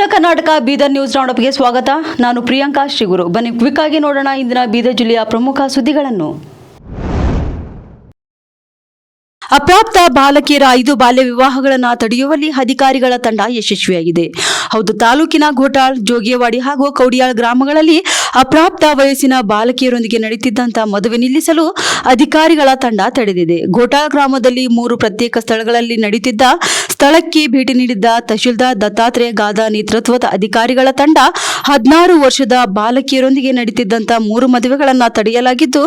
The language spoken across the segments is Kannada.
ಉತ್ತರ ಕರ್ನಾಟಕ ಬೀದರ್ ನ್ಯೂಸ್ ರೌಂಡಪ್ಗೆ ಸ್ವಾಗತ. ನಾನು ಪ್ರಿಯಾಂಕಾ ಶ್ರೀಗುರು. ಬನ್ನಿ ಕ್ವಿಕ್ ಆಗಿ ನೋಡೋಣ ಇಂದಿನ ಬೀದರ್ ಜಿಲ್ಲೆಯ ಪ್ರಮುಖ ಸುದ್ದಿಗಳನ್ನು. ಅಪ್ರಾಪ್ತ ಬಾಲಕಿಯರ 5 ಬಾಲ್ಯ ವಿವಾಹಗಳನ್ನು ತಡೆಯುವಲ್ಲಿ ಅಧಿಕಾರಿಗಳ ತಂಡ ಯಶಸ್ವಿಯಾಗಿದೆ. ಹೌದು, ತಾಲೂಕಿನ ಘೋಟಾಳ್, ಜೋಗಿಯವಾಡಿ ಹಾಗೂ ಕೌಡಿಯಾಳ್ ಗ್ರಾಮಗಳಲ್ಲಿ ಅಪ್ರಾಪ್ತ ವಯಸ್ಸಿನ ಬಾಲಕಿಯರೊಂದಿಗೆ ನಡೆಯುತ್ತಿದ್ದಂತಹ ಮದುವೆ ನಿಲ್ಲಿಸಲು ಅಧಿಕಾರಿಗಳ ತಂಡ ತಡೆದಿದೆ. ಘೋಟಾಳ್ ಗ್ರಾಮದಲ್ಲಿ 3 ಪ್ರತ್ಯೇಕ ಸ್ಥಳಗಳಲ್ಲಿ ನಡೆಯುತ್ತಿದ್ದ ಸ್ಥಳಕ್ಕೆ ಭೇಟಿ ನೀಡಿದ್ದ ತಹಶೀಲ್ದಾರ್ ದತ್ತಾತ್ರೇಯ ಗಾದಾ ನೇತೃತ್ವದ ಅಧಿಕಾರಿಗಳ ತಂಡ 16 ವರ್ಷದ ಬಾಲಕಿಯರೊಂದಿಗೆ ನಡೆಯುತ್ತಿದ್ದಂತಹ 3 ಮದುವೆಗಳನ್ನು ತಡೆಯಲಾಗಿದ್ದು,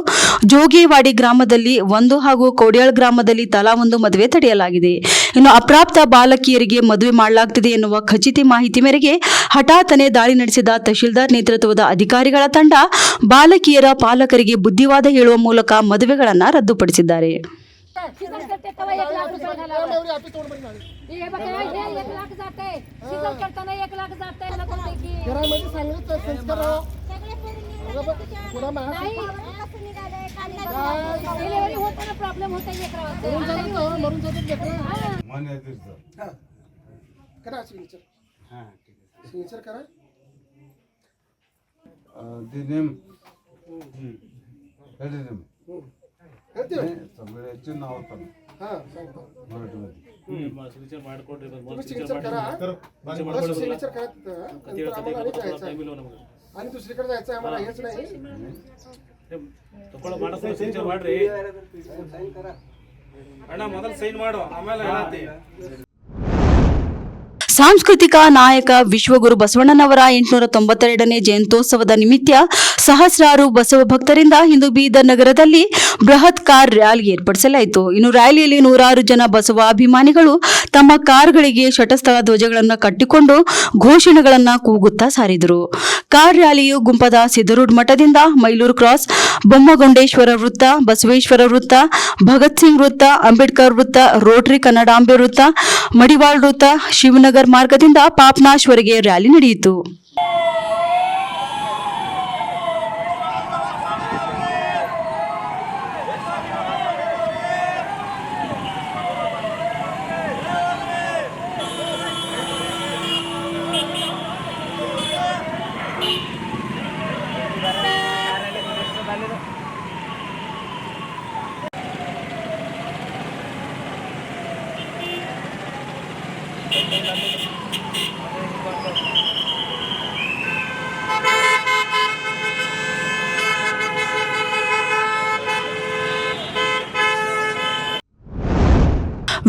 ಜೋಗಿಯವಾಡಿ ಗ್ರಾಮದಲ್ಲಿ 1 ಹಾಗೂ ಕೌಡಿಯಾಳ್ ಗ್ರಾಮದಲ್ಲಿ ತಲಾ 1 ಮದುವೆ ತಡೆಯಲಾಗಿದೆ. ಇನ್ನು ಅಪ್ರಾಪ್ತ ಬಾಲಕಿಯರಿಗೆ ಮದುವೆ ಮಾಡಲಾಗುತ್ತಿದೆ ಎನ್ನುವ ಖಚಿತ ಮಾಹಿತಿ ಮೇರೆಗೆ ಹಠಾತ್ತನೆ ದಾಳಿ ನಡೆಸಿದ ತಹಶೀಲ್ದಾರ್ ನೇತೃತ್ವದ ಅಧಿಕಾರಿಗಳ ತಂಡ ಬಾಲಕಿಯರ ಪಾಲಕರಿಗೆ ಬುದ್ಧಿವಾದ ಹೇಳುವ ಮೂಲಕ ಮದುವೆಗಳನ್ನು ರದ್ದುಪಡಿಸಿದ್ದಾರೆ. प्रॉब्लेम होता है करा सिग्नेचर. हां ठीक है, सिग्नेचर करा. the name हेड नेम ಹೇಳ್ತೀವಿ सगळ्याचे नाव पण हां सांगतो. मराठीमध्ये सिग्नेचर ಮಾಡ್ಕೊಡ್ರಿ तुम्ही सिग्नेचर करा. सिग्नेचर करा आणि दुसरीकडे जायचं आम्हाला हेच नाही. ತಕೊಳ್ಳೋ ಮಾಡಸ ಸಿಗ್ನೇಚರ್ ಮಾಡ್ರಿ ಅಣ್ಣ, ಮೊದಲು ಸೈನ್ ಮಾಡು, ಆಮೇಲೆ ಹೇಳತ್ತಿ. ಸಾಂಸ್ಕೃತಿಕ ನಾಯಕ ವಿಶ್ವಗುರು ಬಸವಣ್ಣನವರ 892ನೇ ಜಯಂತ್ಯೋತ್ಸವದ ನಿಮಿತ್ತ ಸಹಸ್ರಾರು ಬಸವ ಭಕ್ತರಿಂದ ಇಂದು ಬೀದರ್ ನಗರದಲ್ಲಿ ಬೃಹತ್ ಕಾರ್ ರ್ಯಾಲಿ ಏರ್ಪಡಿಸಲಾಯಿತು. ಇನ್ನು ರ್ಯಾಲಿಯಲ್ಲಿ 100 ಜನ ಬಸವ ಅಭಿಮಾನಿಗಳು ತಮ್ಮ ಕಾರ್ಗಳಿಗೆ ಶಟಸ್ಥಳ ಧ್ವಜಗಳನ್ನು ಕಟ್ಟಿಕೊಂಡು ಘೋಷಣೆಗಳನ್ನು ಕೂಗುತ್ತಾ ಸಾರಿದರು. ಕಾರ್ ರ್ಯಾಲಿಯು ಗುಂಪದ ಸಿದ್ದರೂಢ ಮಠದಿಂದ ಮೈಲೂರು ಕ್ರಾಸ್, ಬೊಮ್ಮಗೊಂಡೇಶ್ವರ ವೃತ್ತ, ಬಸವೇಶ್ವರ ವೃತ್ತ, ಭಗತ್ ಸಿಂಗ್ ವೃತ್ತ, ಅಂಬೇಡ್ಕರ್ ವೃತ್ತ, ರೋಟರಿ ಕನ್ನಡಾಂಬೆ ವೃತ್ತ, ಮಡಿವಾಳ್ ವೃತ್ತ, ಶಿವನಗರ್ ಮಾರ್ಗದಿಂದ ಪಾಪ್ನಾಶ್ವರೆಗೆ ರ್ಯಾಲಿ ನಡೆಯಿತು.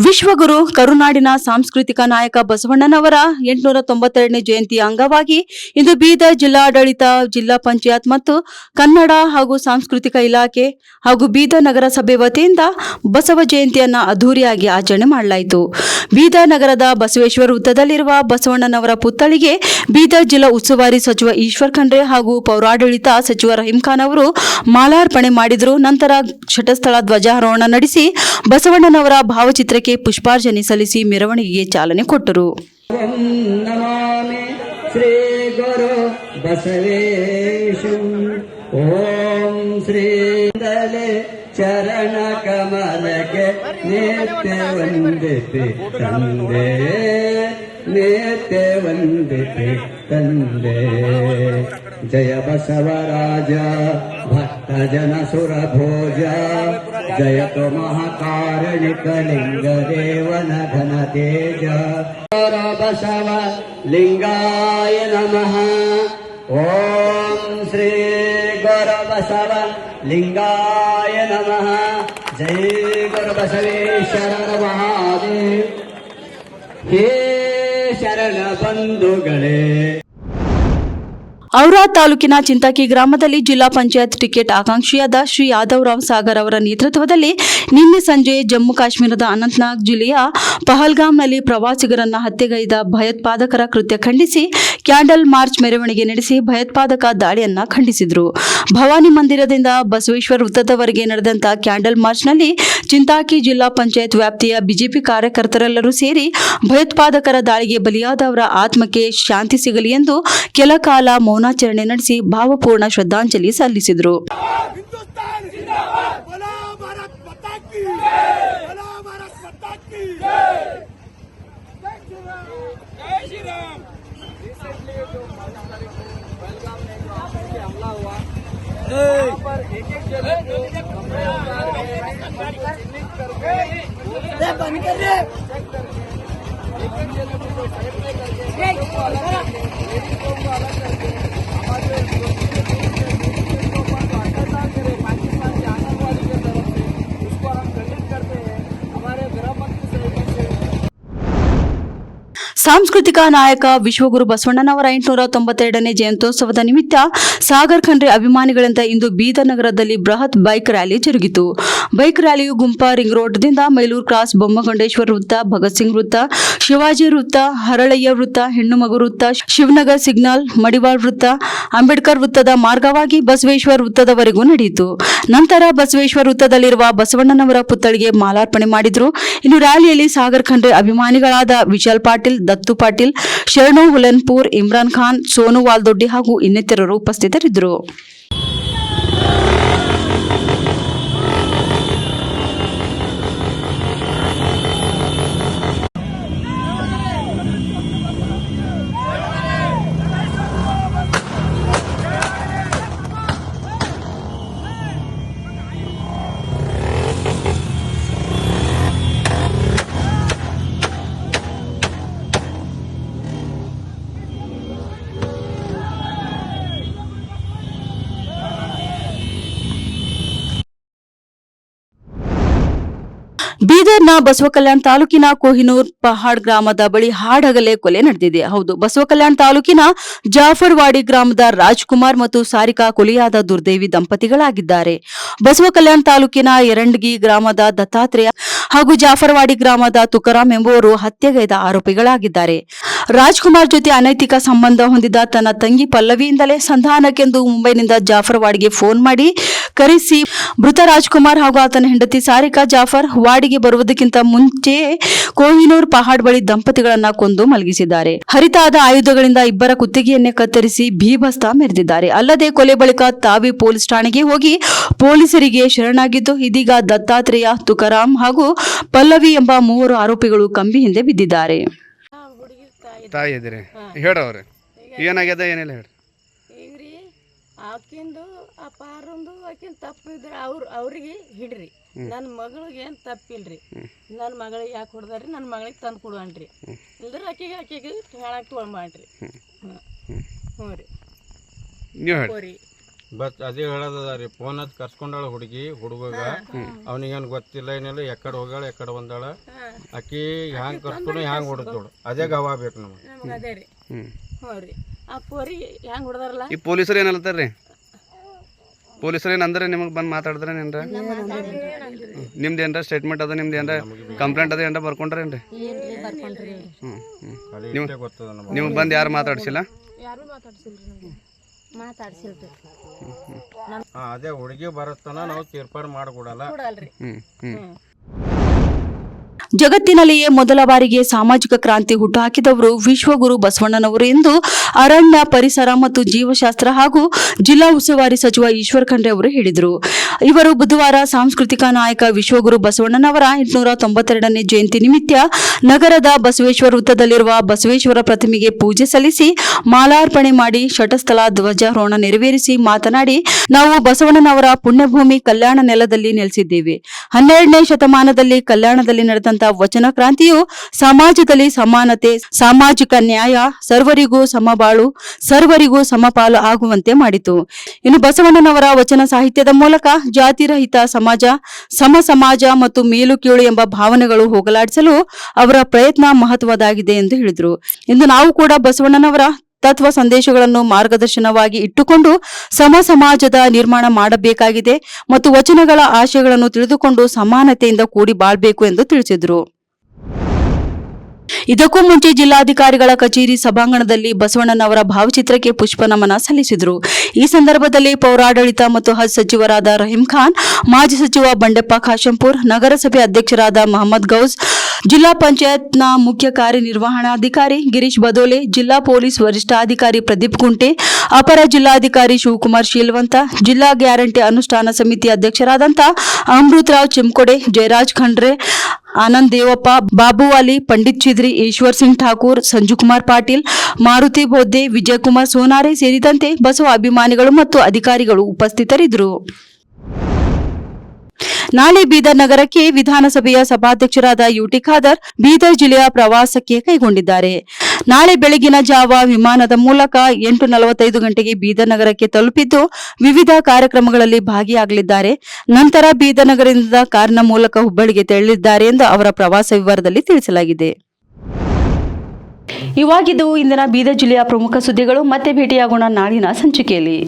ವಿಶ್ವಗುರು ಕರುನಾಡಿನ ಸಾಂಸ್ಕೃತಿಕ ನಾಯಕ ಬಸವಣ್ಣನವರ 892ನೇ ಜಯಂತಿಯ ಅಂಗವಾಗಿ ಇಂದು ಬೀದರ್ ಜಿಲ್ಲಾಡಳಿತ, ಜಿಲ್ಲಾ ಪಂಚಾಯತ್ ಮತ್ತು ಕನ್ನಡ ಹಾಗೂ ಸಾಂಸ್ಕೃತಿಕ ಇಲಾಖೆ ಹಾಗೂ ಬೀದರ್ ನಗರಸಭೆ ವತಿಯಿಂದ ಬಸವ ಜಯಂತಿಯನ್ನು ಅದ್ದೂರಿಯಾಗಿ ಆಚರಣೆ ಮಾಡಲಾಯಿತು. ಬೀದರ್ ನಗರದ ಬಸವೇಶ್ವರ ವೃತ್ತದಲ್ಲಿರುವ ಬಸವಣ್ಣನವರ ಪುತ್ಥಳಿಗೆ ಬೀದರ್ ಜಿಲ್ಲಾ ಉಸ್ತುವಾರಿ ಸಚಿವ ಈಶ್ವರ್ ಖಂಡ್ರೆ ಹಾಗೂ ಪೌರಾಡಳಿತ ಸಚಿವ ರಹೀಂ ಖಾನ್ ಅವರು ಮಾಲಾರ್ಪಣೆ ಮಾಡಿದರು. ನಂತರ ಶಟಸ್ಥಳ ಧ್ವಜಾರೋಹಣ ನಡೆಸಿ ಬಸವಣ್ಣನವರ ಭಾವಚಿತ್ರಕ್ಕೆ ಪುಷ್ಪಾರ್ಚನೆ ಸಲ್ಲಿಸಿ ಮೆರವಣಿಗೆಗೆ ಚಾಲನೆ ಕೊಟ್ಟರು. ಶ್ರೀ ಗುರು ಬಸವೇಶ ಓಂ ಶ್ರೀ ಚರಣ ಕಮಲಕ್ಕೆ ನಿತ್ಯ ವಂದಿತೆ ತಂದೆ, ನಿತ್ಯ ವಂದಿತೆ ತಂದೆ. ಜಯ ಬಸವರಾಜ ಭಕ್ತ ಜನ ಸುರ ಭೋಜ, ಜಯತು ಮಹಾಕಾರಣಿಕ ಲಿಂಗ ದೇವನ ಘನ ತೇಜ. ಬಸವ ಲಿಂಗಾಯ ನಮಃ. ಓಂ ಶ್ರೀ ಗುರು ಬಸವ ಲಿಂಗಾಯ ನಮಃ. ಜೈ ಗುರು ಬಸವೇಶ್ವರ ಮಹಾದೇವ್. ಹೇ ಶರಣ ಬಂಧುಗಳೇ. ಔರಾ ತಾಲೂಕಿನ ಚಿಂತಾಕಿ ಗ್ರಾಮದಲ್ಲಿ ಜಿಲ್ಲಾ ಪಂಚಾಯತ್ ಟಿಕೆಟ್ ಆಕಾಂಕ್ಷಿಯಾದ ಶ್ರೀ ಯಾದವರಾವ್ ಸಾಗರ್ ಅವರ ನೇತೃತ್ವದಲ್ಲಿ ನಿನ್ನೆ ಸಂಜೆ ಜಮ್ಮು ಕಾಶ್ಮೀರದ ಅನಂತನಾಗ್ ಜಿಲ್ಲೆಯ ಪಹಲ್ಗಾಮ್ನಲ್ಲಿ ಪ್ರವಾಸಿಗರನ್ನ ಹತ್ಯೆಗೈದ ಭಯೋತ್ಪಾದಕರ ಕೃತ್ಯ ಖಂಡಿಸಿ ಕ್ಯಾಂಡಲ್ ಮಾರ್ಚ್ ಮೆರವಣಿಗೆ ನಡೆಸಿ ಭಯೋತ್ಪಾದಕ ದಾಳಿಯನ್ನ ಖಂಡಿಸಿದರು. ಭವಾನಿ ಮಂದಿರದಿಂದ ಬಸವೇಶ್ವರ ವೃತ್ತದವರೆಗೆ ನಡೆದಂತ ಕ್ಯಾಂಡಲ್ ಮಾರ್ಚ್ನಲ್ಲಿ ಚಿಂತಾಕಿ ಜಿಲ್ಲಾ ಪಂಚಾಯತ್ ವ್ಯಾಪ್ತಿಯ ಬಿಜೆಪಿ ಕಾರ್ಯಕರ್ತರೆಲ್ಲರೂ ಸೇರಿ ಭಯೋತ್ಪಾದಕರ ದಾಳಿಗೆ ಬಲಿಯಾದವರ ಆತ್ಮಕ್ಕೆ ಶಾಂತಿ ಸಿಗಲಿ ಎಂದು ಕೆಲ ಕಾಲ ಮೌನಾಚರಣೆ ನಡೆಸಿ ಭಾವಪೂರ್ಣ ಶ್ರದ್ಧಾಂಜಲಿ ಸಲ್ಲಿಸಿದರು. वहाँ पर एक एक जने को कपड़े उतार के चिन्हित करके चेक करके एक एक जने को साइड में करके बच्चों को अलग करके लेडीजों को अलग करके हमारे देश को अत्याचार करे पाकिस्तान के आतंकवादी के तरफ से उसको हम खंडित करते हैं। हमारे गृह मंत्री सहयोग से ಸಾಂಸ್ಕೃತಿಕ ನಾಯಕ ವಿಶ್ವಗುರು ಬಸವಣ್ಣನವರ 892ನೇ ಜಯಂತ್ಯೋತ್ಸವದ ನಿಮಿತ್ತ ಸಾಗರ್ ಖಂಡ್ರೆ ಅಭಿಮಾನಿಗಳಿಂದ ಇಂದು ಬೀದರ್ ನಗರದಲ್ಲಿ ಬೃಹತ್ ಬೈಕ್ ರ್ಯಾಲಿ ಜರುಗಿತು. ಬೈಕ್ ರ್ಯಾಲಿಯು ಗುಂಪಾ ರಿಂಗ್ ರೋಡ್ದಿಂದ ಮೈಲೂರು ಕ್ರಾಸ್, ಬೊಮ್ಮಗೊಂಡೇಶ್ವರ ವೃತ್ತ, ಭಗತ್ ಸಿಂಗ್ ವೃತ್ತ, ಶಿವಾಜಿ ವೃತ್ತ, ಹರಳಯ್ಯ ವೃತ್ತ, ಹೆಣ್ಣುಮಗು ವೃತ್ತ, ಶಿವನಗರ್ ಸಿಗ್ನಲ್, ಮಡಿವಾಳ್ ವೃತ್ತ, ಅಂಬೇಡ್ಕರ್ ವೃತ್ತದ ಮಾರ್ಗವಾಗಿ ಬಸವೇಶ್ವರ ವೃತ್ತದವರೆಗೂ ನಡೆಯಿತು. ನಂತರ ಬಸವೇಶ್ವರ ವೃತ್ತದಲ್ಲಿರುವ ಬಸವಣ್ಣನವರ ಪುತ್ಥಳಿಗೆ ಮಾಲಾರ್ಪಣೆ ಮಾಡಿದ್ರು. ಇನ್ನು ರ್ಯಾಲಿಯಲ್ಲಿ ಸಾಗರ್ ಖಂಡ್ರೆ ಅಭಿಮಾನಿಗಳಾದ ವಿಶಾಲ್ ಪಾಟೀಲ್, ದತ್ತು ಪಾಟೀಲ್, ಶರಣು ಹುಲನ್ಪುರ್, ಇಮ್ರಾನ್ ಖಾನ್, ಸೋನು ವಾಲ್ದೊಡ್ಡಿ ಹಾಗೂ ಇನ್ನಿತರರು ಉಪಸ್ಥಿತರಿದ್ದರು. ಬೀದರ್ನ ಬಸವಕಲ್ಯಾಣ ತಾಲೂಕಿನ ಕೊಹಿನೂರ್ ಪಹಾಡ್ ಗ್ರಾಮದ ಬಳಿ ಹಾಡಹಗಲೇ ಕೊಲೆ ನಡೆದಿದೆ. ಹೌದು, ಬಸವಕಲ್ಯಾಣ ತಾಲೂಕಿನ ಜಾಫರ್ವಾಡಿ ಗ್ರಾಮದ ರಾಜ್ಕುಮಾರ್ ಮತ್ತು ಸಾರಿಕಾ ಕೊಲೆಯಾದ ದುರ್ದೈವಿ ದಂಪತಿಗಳಾಗಿದ್ದಾರೆ. ಬಸವಕಲ್ಯಾಣ ತಾಲೂಕಿನ ಎರಣ್ಗಿ ಗ್ರಾಮದ ದತ್ತಾತ್ರೇಯ ಹಾಗೂ ಜಾಫರ್ವಾಡಿ ಗ್ರಾಮದ ತುಕಾರಾಂ ಎಂಬುವರು ಹತ್ಯೆಗೈದ ಆರೋಪಿಗಳಾಗಿದ್ದಾರೆ. ರಾಜ್ಕುಮಾರ್ ಜೊತೆ ಅನೈತಿಕ ಸಂಬಂಧ ಹೊಂದಿದ ತನ್ನ ತಂಗಿ ಪಲ್ಲವಿಯಿಂದಲೇ ಸಂಧಾನಕ್ಕೆಂದು ಮುಂಬೈನಿಂದ ಜಾಫರ್ವಾಡಿಗೆ ಫೋನ್ ಮಾಡಿ ಕರೆಸಿ ಮೃತ ರಾಜ್ಕುಮಾರ್ ಹಾಗೂ ಆತನ ಹೆಂಡತಿ ಸಾರಿಕಾ ಜಾಫರ್ ವಾಡಿಗೆ ಬರುವುದಕ್ಕಿಂತ ಮುಂಚೆ ಕೊಹಿನೂರ್ ಪಹಾಡ್ ಬಳಿ ದಂಪತಿಗಳನ್ನ ಕೊಂದು ಮಲಗಿಸಿದ್ದಾರೆ. ಹರಿತಾದ ಆಯುಧಗಳಿಂದ ಇಬ್ಬರ ಕುತ್ತಿಗೆಯನ್ನೇ ಕತ್ತರಿಸಿ ಭೀಭಸ್ತ ಮೆರೆದಿದ್ದಾರೆ. ಅಲ್ಲದೆ ಕೊಲೆ ಬಳಿಕ ತಾವಿ ಪೊಲೀಸ್ ಠಾಣೆಗೆ ಹೋಗಿ ಪೊಲೀಸರಿಗೆ ಶರಣಾಗಿದ್ದು, ಇದೀಗ ದತ್ತಾತ್ರೇಯ, ತುಕಾರಾಂ ಹಾಗೂ ಪಲ್ಲವಿ ಎಂಬ ಮೂವರು ಆರೋಪಿಗಳು ಕಂಬಿ ಹಿಂದೆ ಬಿದ್ದಿದ್ದಾರೆ. ತಾಯಿ ಇದ್ದೀರಿ, ಹೇಳವ್ರಿ ಏನಾಗ್ಯದ ಏನಿಲ್ಲ ಹೇಳಿ. ಈಗ್ರಿ ಆಕಿಂದು ಆ ಪಾರಂದು ಆಕಿನ ತಪ್ಪಿದ್ರೆ ಅವ್ರಿಗೆ ಹಿಡ್ರಿ. ನನ್ನ ಮಗಳಿಗೆ ಏನು ತಪ್ಪಿಲ್ರಿ. ನನ್ನ ಮಗಳಿಗೆ ಯಾಕೆ ಹೊಡೆದ್ರಿ, ನನ್ನ ಮಗಳಿಗೆ ತಂದು ಕೊಡುವನ್ರಿ. ಇಲ್ದ್ರೆ ಆಕಿಗೆ ಹೇಳಕ್ಕೆ ತೊಗೊಂಡು ಮಾಡ್ರಿ. ಹ್ಞೂ ರೀ, ನೀವು ಹೇಳಿ. ಬಸ್ ಅದೇ ಹೇಳೋದ ರೀ, ಫೋನ್ ಹಚ್ಚಿ ಕರ್ಸ್ಕೊಂಡಾಳ ಹುಡುಗ ಅವನಿಗೇನು ಗೊತ್ತಿಲ್ಲ ಏನಿಲ್ಲ, ಎಕಡೆ ಹೋಗಾಳ ಎಕಡೆ ಬಂದಾಳ. ಆಕಿ ಹ್ಯಾಂಗೆ ಕರ್ಸ್ಕೊಂಡು ಹ್ಯಾಂಗೆ ಹೊಡೆದೋಳು, ಅದೇ ಗವಾ ಬೇಕು ನಮಗೆ. ಅದೇ ರೀ. ಹ್ಞೂ ರೀ, ಆ ಪೋರಿಗೆ ಹೆಂಗೆ ಹೊಡೆದಾರಲ್ಲ. ಈ ಪೊಲೀಸರು ಏನಲ್ತಾರ್ರಿ? ಪೊಲೀಸರು ಏನಂದ್ರೆ ನಿಮಗೆ ಬಂದು ಮಾತಾಡಿದ್ರೆ ಏನ್ರ ನಿಮ್ದು ಏನ್ರ ಸ್ಟೇಟ್ಮೆಂಟ್ ಅದ, ನಿಮ್ದು ಏನ್ರ ಕಂಪ್ಲೇಂಟ್ ಅದ, ಏನ್ರ ಬರ್ಕೊಂಡ್ರೇನ್ರಿ? ನಿಮಗೆ ಬಂದು ಯಾರು ಮಾತಾಡ್ಸಿಲ್ಲ? ಅದೇ ಹುಡುಗಿ ಬರುತ್ತಾನ ನಾವು ತೀರ್ಪಾಡು ಮಾಡಿಕೊಡಲ್ಲ. ಜಗತ್ತಿನಲ್ಲಿಯೇ ಮೊದಲ ಬಾರಿಗೆ ಸಾಮಾಜಿಕ ಕ್ರಾಂತಿ ಹುಟ್ಟುಹಾಕಿದವರು ವಿಶ್ವಗುರು ಬಸವಣ್ಣನವರು ಎಂದು ಅರಣ್ಯ, ಪರಿಸರ ಮತ್ತು ಜೀವಶಾಸ್ತ್ರ ಹಾಗೂ ಜಿಲ್ಲಾ ಉಸ್ತುವಾರಿ ಸಚಿವ ಈಶ್ವರ್ ಖಂಡ್ರೆ ಅವರು ಹೇಳಿದರು. ಇವರು ಬುಧವಾರ ಸಾಂಸ್ಕೃತಿಕ ನಾಯಕ ವಿಶ್ವಗುರು ಬಸವಣ್ಣನವರ 892ನೇ ಜಯಂತಿ ನಿಮಿತ್ತ ನಗರದ ಬಸವೇಶ್ವರ ವೃತ್ತದಲ್ಲಿರುವ ಬಸವೇಶ್ವರ ಪ್ರತಿಮೆಗೆ ಪೂಜೆ ಸಲ್ಲಿಸಿ ಮಾಲಾರ್ಪಣೆ ಮಾಡಿ ಶಟಸ್ಥಲ ಧ್ವಜಾರೋಹಣ ನೆರವೇರಿಸಿ ಮಾತನಾಡಿ, ನಾವು ಬಸವಣ್ಣನವರ ಪುಣ್ಯಭೂಮಿ ಕಲ್ಯಾಣ ನೆಲದಲ್ಲಿ ನೆಲೆಸಿದ್ದೇವೆ. 12ನೇ ಶತಮಾನದಲ್ಲಿ ಕಲ್ಯಾಣದಲ್ಲಿ ನಡೆದಂತಹ ವಚನ ಕ್ರಾಂತಿಯು ಸಮಾಜದಲ್ಲಿ ಸಮಾನತೆ, ಸಾಮಾಜಿಕ ನ್ಯಾಯ, ಸರ್ವರಿಗೂ ಸಮಬಾಳು, ಸರ್ವರಿಗೂ ಸಮಪಾಲು ಆಗುವಂತೆ ಮಾಡಿತು. ಇನ್ನು ಬಸವಣ್ಣನವರ ವಚನ ಸಾಹಿತ್ಯದ ಮೂಲಕ ಜಾತಿರಹಿತ ಸಮಾಜ, ಸಮಾಜ ಮತ್ತು ಮೇಲು ಕೀಳು ಎಂಬ ಭಾವನೆಗಳು ಹೋಗಲಾಡಿಸಲು ಅವರ ಪ್ರಯತ್ನ ಮಹತ್ವದಾಗಿದೆ ಎಂದು ಹೇಳಿದರು. ಇಂದು ನಾವು ಕೂಡ ಬಸವಣ್ಣನವರ ತತ್ವ ಸಂದೇಶಗಳನ್ನು ಮಾರ್ಗದರ್ಶನವಾಗಿ ಇಟ್ಟುಕೊಂಡು ಸಮಾಜದ ನಿರ್ಮಾಣ ಮಾಡಬೇಕಾಗಿದೆ ಮತ್ತು ವಚನಗಳ ಆಶಯಗಳನ್ನು ತಿಳಿದುಕೊಂಡು ಸಮಾನತೆಯಿಂದ ಕೂಡಿ ಬಾಳ್ಬೇಕು ಎಂದು ತಿಳಿಸಿದರು. ಇದಕ್ಕೂ ಮುಂಚೆ ಜಿಲ್ಲಾಧಿಕಾರಿಗಳ ಕಚೇರಿ ಸಭಾಂಗಣದಲ್ಲಿ ಬಸವಣ್ಣನವರ ಭಾವಚಿತ್ರಕ್ಕೆ ಪುಷ್ಪ ನಮನ ಸಲ್ಲಿಸಿದರು. ಈ ಸಂದರ್ಭದಲ್ಲಿ ಪೌರಾಡಳಿತ ಮತ್ತು ಹಜ್ ಸಚಿವರಾದ ರಹೀಂ ಖಾನ್, ಮಾಜಿ ಸಚಿವ ಬಂಡೆಪ್ಪ ಖಾಶಂಪುರ್, ನಗರಸಭೆ ಅಧ್ಯಕ್ಷರಾದ ಮಹಮ್ಮದ್ ಗೌಸ್, ಜಿಲ್ಲಾ ಪಂಚಾಯತ್ನ ಮುಖ್ಯ ಕಾರ್ಯನಿರ್ವಹಣಾಧಿಕಾರಿ ಗಿರೀಶ್ ಬದೋಲೆ, ಜಿಲ್ಲಾ ಪೊಲೀಸ್ ವರಿಷ್ಠಾಧಿಕಾರಿ ಪ್ರದೀಪ್ ಗುಂಟೆ, ಅಪರ ಜಿಲ್ಲಾಧಿಕಾರಿ ಶಿವಕುಮಾರ್ ಶೀಲವಂತ, ಜಿಲ್ಲಾ ಗ್ಯಾರಂಟಿ ಅನುಷ್ಠಾನ ಸಮಿತಿ ಅಧ್ಯಕ್ಷರಾದಂಥ ಅಮೃತರಾವ್ ಚಿಮ್ಕೋಡೆ, ಜಯರಾಜ್ ಖಂಡ್ರೆ ಆನಂದ್ ದೇವಪ್ಪ, ಬಾಬುವಾಲಿ, ಪಂಡಿತ್ ಚಿದ್ರಿ, ಈಶ್ವರ್ ಸಿಂಗ್ ಠಾಕೂರ್, ಸಂಜುಕುಮಾರ್ ಪಾಟೀಲ್, ಮಾರುತಿ ಬೋದ್ದೆ, ವಿಜಯಕುಮಾರ್ ಸೋನಾರೆ ಸೇರಿದಂತೆ ಬಸವ ಅಭಿಮಾನಿಗಳು ಮತ್ತು ಅಧಿಕಾರಿಗಳು ಉಪಸ್ಥಿತರಿದ್ದರು. ನಾಳೆ ಬೀದರ್ ನಗರಕ್ಕೆ ವಿಧಾನಸಭೆಯ ಸಭಾಧ್ಯಕ್ಷರಾದ ಯುಟಿ ಖಾದರ್ ಬೀದರ್ ಜಿಲ್ಲೆಯ ಪ್ರವಾಸಕ್ಕೆ ಕೈಗೊಂಡಿದ್ದಾರೆ. ನಾಳೆ ಬೆಳಗಿನ ಜಾವ ವಿಮಾನದ ಮೂಲಕ 8:45 ಗಂಟೆಗೆ ಬೀದರ್ ನಗರಕ್ಕೆ ತಲುಪಿದ್ದು ವಿವಿಧ ಕಾರ್ಯಕ್ರಮಗಳಲ್ಲಿ ಭಾಗಿಯಾಗಲಿದ್ದಾರೆ. ನಂತರ ಬೀದರ್ ನಗರದಿಂದ ಕಾರಿನ ಮೂಲಕ ಹುಬ್ಬಳ್ಳಿಗೆ ತೆರಳಲಿದ್ದಾರೆ ಎಂದು ಅವರ ಪ್ರವಾಸ ವಿವರದಲ್ಲಿ ತಿಳಿಸಲಾಗಿದೆ. ಇವಾಗಿದ್ದು ಇಂದಿನ ಬೀದರ್ ಜಿಲ್ಲೆಯ ಪ್ರಮುಖ ಸುದ್ದಿಗಳು. ಮತ್ತೆ ಭೇಟಿಯಾಗೋಣ ನಾಳಿನ ಸಂಚಿಕೆಯಲ್ಲಿ.